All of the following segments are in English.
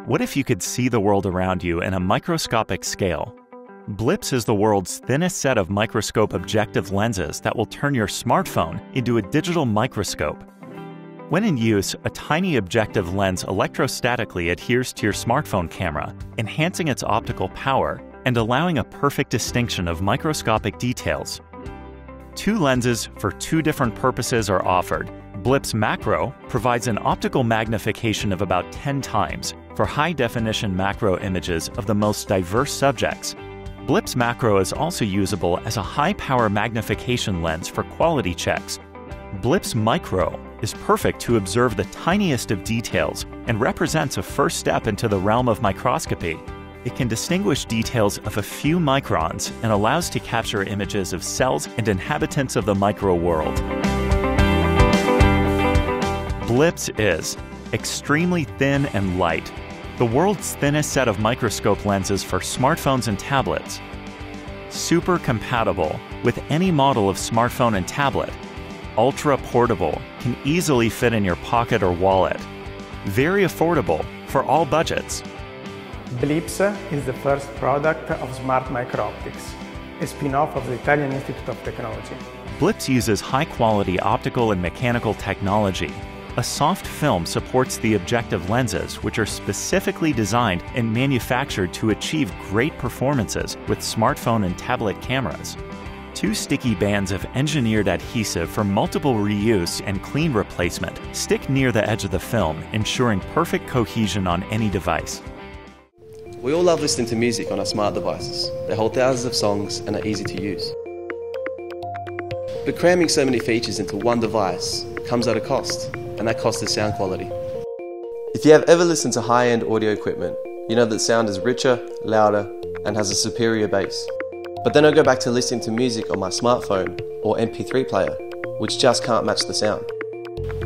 What if you could see the world around you in a microscopic scale? Blips is the world's thinnest set of microscope objective lenses that will turn your smartphone into a digital microscope. When in use, a tiny objective lens electrostatically adheres to your smartphone camera, enhancing its optical power and allowing a perfect distinction of microscopic details. Two lenses for two different purposes are offered. Blips Macro provides an optical magnification of about 10 times for high-definition macro images of the most diverse subjects. Blips Macro is also usable as a high-power magnification lens for quality checks. Blips Micro is perfect to observe the tiniest of details and represents a first step into the realm of microscopy. It can distinguish details of a few microns and allows to capture images of cells and inhabitants of the micro world. Blips is extremely thin and light, the world's thinnest set of microscope lenses for smartphones and tablets. Super compatible with any model of smartphone and tablet. Ultra portable, can easily fit in your pocket or wallet. Very affordable for all budgets. Blips is the first product of Smart Micro-Optics, a spin-off of the Italian Institute of Technology. Blips uses high-quality optical and mechanical technology. A soft film supports the objective lenses, which are specifically designed and manufactured to achieve great performances with smartphone and tablet cameras. Two sticky bands of engineered adhesive for multiple reuse and clean replacement stick near the edge of the film, ensuring perfect cohesion on any device. We all love listening to music on our smart devices. They hold thousands of songs and are easy to use. But cramming so many features into one device comes at a cost, and that cost is sound quality. If you have ever listened to high-end audio equipment, you know that sound is richer, louder, and has a superior bass. But then I go back to listening to music on my smartphone or MP3 player, which just can't match the sound.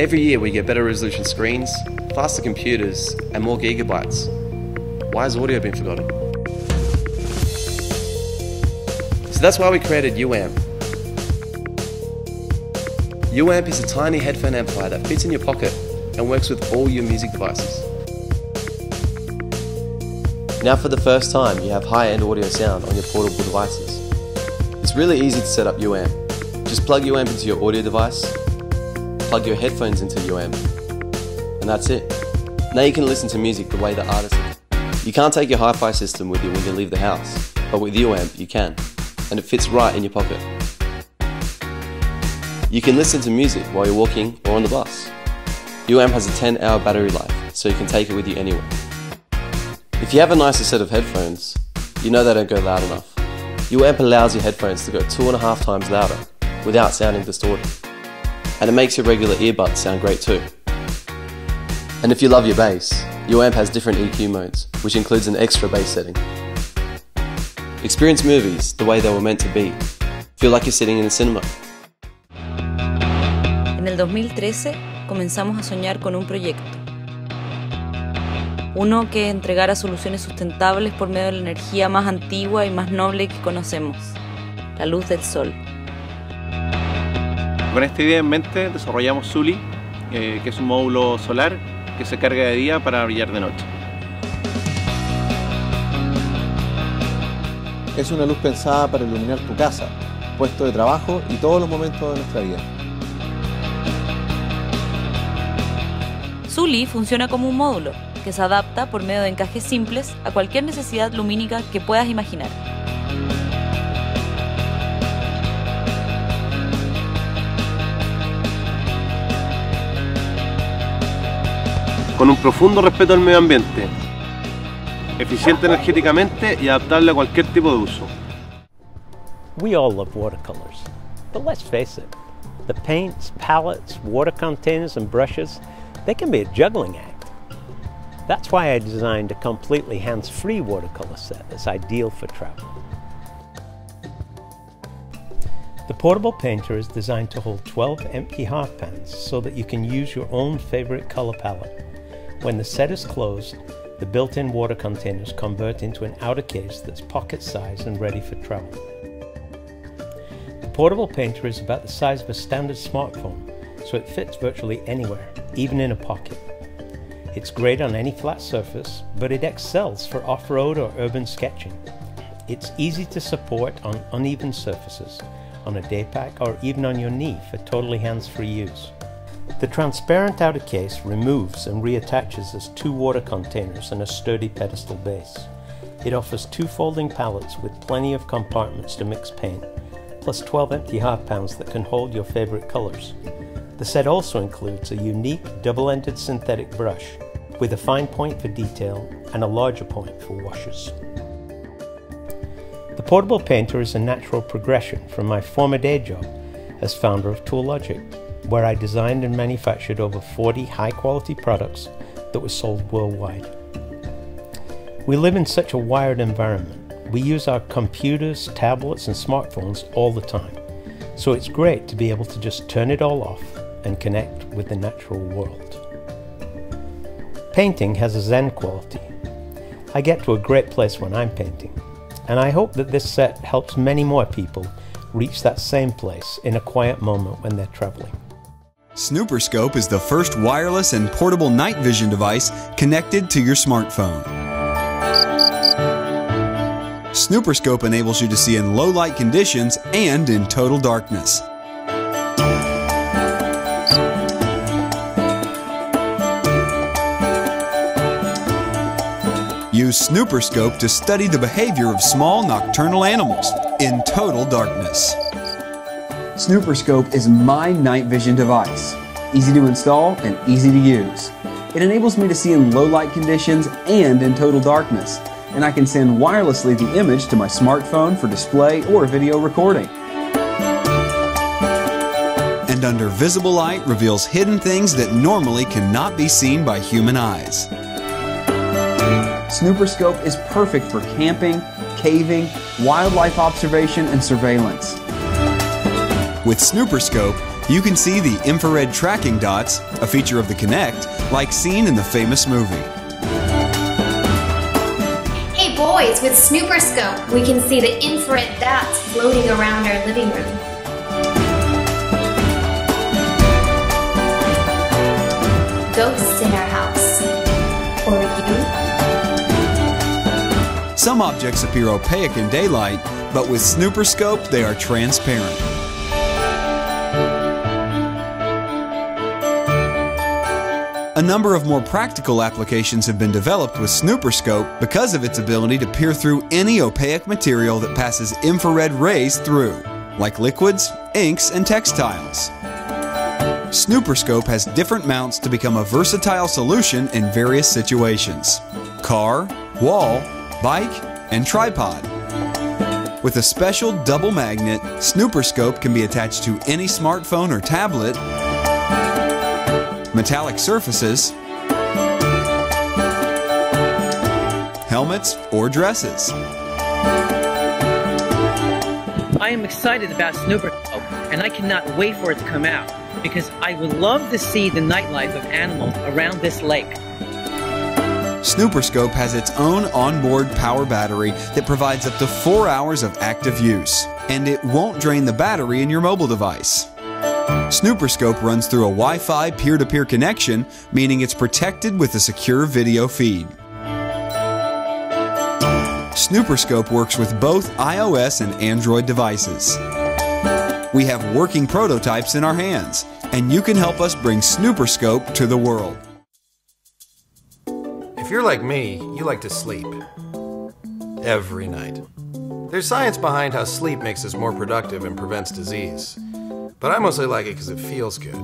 Every year we get better resolution screens, faster computers, and more gigabytes. Why has audio been forgotten? So that's why we created Uamp. Uamp is a tiny headphone amplifier that fits in your pocket and works with all your music devices. Now for the first time, you have high-end audio sound on your portable devices. It's really easy to set up Uamp. Just plug Uamp into your audio device, plug your headphones into Uamp, and that's it. Now you can listen to music the way the artist is. You can't take your hi-fi system with you when you leave the house, but with Uamp you can, and it fits right in your pocket. You can listen to music while you're walking or on the bus. Uamp has a 10-hour battery life, so you can take it with you anywhere. If you have a nicer set of headphones, you know they don't go loud enough. Uamp allows your headphones to go 2.5 times louder without sounding distorted. And it makes your regular earbuds sound great too. And if you love your bass, Uamp has different EQ modes, which includes an extra bass setting. Experience movies the way they were meant to be. Feel like you're sitting in a cinema. En el 2013 comenzamos a soñar con un proyecto. Uno que entregara soluciones sustentables por medio de la energía más antigua y más noble que conocemos, la luz del sol. Con esta idea en mente desarrollamos Zully, que es un módulo solar que se carga de día para brillar de noche. Es una luz pensada para iluminar tu casa, puesto de trabajo y todos los momentos de nuestra vida. Zully funciona como un módulo que se adapta por medio de encajes simples a cualquier necesidad lumínica que puedas imaginar. Con un profundo respeto al medio ambiente, eficiente energéticamente y adaptable a cualquier tipo de uso. We all love watercolors, but let's face it, the paints, palettes, water containers and brushes, they can be a juggling act. That's why I designed a completely hands-free watercolor set that's ideal for travel. The portable painter is designed to hold 12 empty half pans so that you can use your own favorite color palette. When the set is closed, the built-in water containers convert into an outer case that's pocket-sized and ready for travel. The portable painter is about the size of a standard smartphone, so it fits virtually anywhere, even in a pocket. It's great on any flat surface, but it excels for off-road or urban sketching. It's easy to support on uneven surfaces, on a day pack, or even on your knee for totally hands-free use. The transparent outer case removes and reattaches as 2 water containers and a sturdy pedestal base. It offers 2 folding palettes with plenty of compartments to mix paint, plus 12 empty half-pounds that can hold your favorite colors. The set also includes a unique double-ended synthetic brush with a fine point for detail and a larger point for washes. The portable painter is a natural progression from my former day job as founder of Toologic, where I designed and manufactured over 40 high-quality products that were sold worldwide. We live in such a wired environment. We use our computers, tablets, and smartphones all the time, so it's great to be able to just turn it all off and connect with the natural world. Painting has a zen quality. I get to a great place when I'm painting, and I hope that this set helps many more people reach that same place in a quiet moment when they're traveling. Snooperscope is the first wireless and portable night vision device connected to your smartphone. Snooperscope enables you to see in low light conditions and in total darkness. Use Snooperscope to study the behavior of small nocturnal animals in total darkness. Snooperscope is my night vision device. Easy to install and easy to use. It enables me to see in low light conditions and in total darkness, and I can send wirelessly the image to my smartphone for display or video recording. And under visible light reveals hidden things that normally cannot be seen by human eyes. Snooperscope is perfect for camping, caving, wildlife observation, and surveillance. With Snooperscope, you can see the infrared tracking dots, a feature of the Kinect, like seen in the famous movie. Hey boys, with Snooperscope, we can see the infrared dots floating around our living room. Ghosts in our house. Or you? Some objects appear opaque in daylight, but with Snooperscope they are transparent. A number of more practical applications have been developed with Snooperscope because of its ability to peer through any opaque material that passes infrared rays through, like liquids, inks, and textiles. Snooperscope has different mounts to become a versatile solution in various situations: car, wall, bike, and tripod. With a special double magnet, Snooperscope can be attached to any smartphone or tablet, metallic surfaces, helmets, or dresses. I am excited about Snooperscope, and I cannot wait for it to come out, because I would love to see the nightlife of animals around this lake. Snooperscope has its own onboard power battery that provides up to 4 hours of active use, and it won't drain the battery in your mobile device. Snooperscope runs through a Wi-Fi peer-to-peer connection, meaning it's protected with a secure video feed. Snooperscope works with both iOS and Android devices. We have working prototypes in our hands, and you can help us bring Snooperscope to the world. If you're like me, you like to sleep. Every night. There's science behind how sleep makes us more productive and prevents disease. But I mostly like it because it feels good.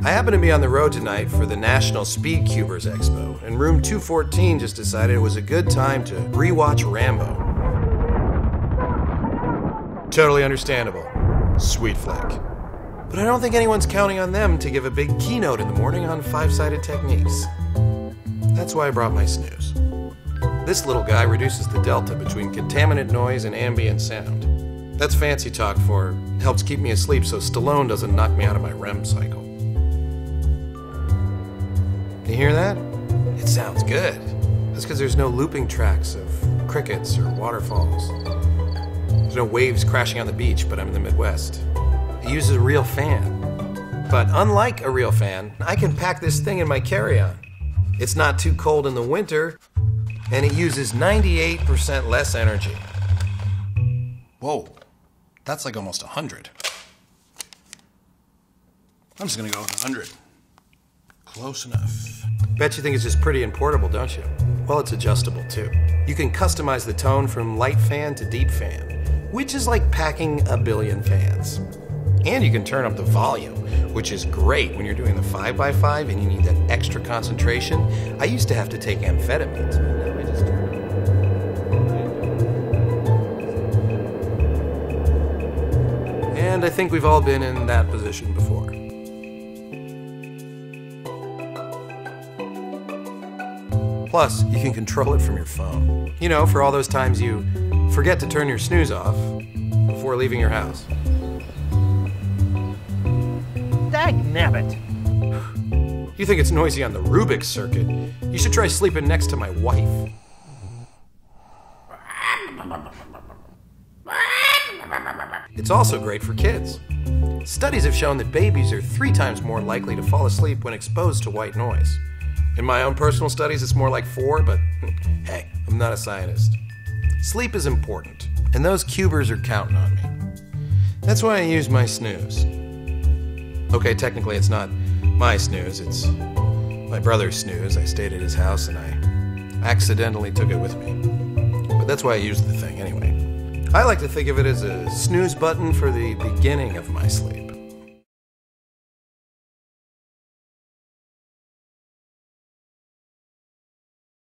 I happen to be on the road tonight for the National Speed Cubers Expo, and room 214 just decided it was a good time to rewatch Rambo. Totally understandable. Sweet flick. But I don't think anyone's counting on them to give a big keynote in the morning on five-sided techniques. That's why I brought my Snooze. This little guy reduces the delta between contaminant noise and ambient sound. That's fancy talk for helps keep me asleep so Stallone doesn't knock me out of my REM cycle. You hear that? It sounds good. That's because there's no looping tracks of crickets or waterfalls. There's no waves crashing on the beach, but I'm in the Midwest. It uses a real fan. But unlike a real fan, I can pack this thing in my carry-on. It's not too cold in the winter, and it uses 98% less energy. Whoa, that's like almost 100. I'm just gonna go with 100. Close enough. Bet you think it's just pretty and portable, don't you? Well, it's adjustable too. You can customize the tone from light fan to deep fan, which is like packing a billion fans. And you can turn up the volume, which is great when you're doing the 5x5 and you need that extra concentration. I used to have to take amphetamines, but now I just turn it. And I think we've all been in that position before. Plus, you can control it from your phone. You know, for all those times you forget to turn your snooze off before leaving your house. Dagnabbit. You think it's noisy on the Rubik's circuit? You should try sleeping next to my wife. It's also great for kids. Studies have shown that babies are 3 times more likely to fall asleep when exposed to white noise. In my own personal studies, it's more like 4, but hey, I'm not a scientist. Sleep is important, and those cubers are counting on me. That's why I use my snooze. Okay, technically it's not my snooze, it's my brother's snooze. I stayed at his house and I accidentally took it with me. But that's why I used the thing anyway. I like to think of it as a snooze button for the beginning of my sleep.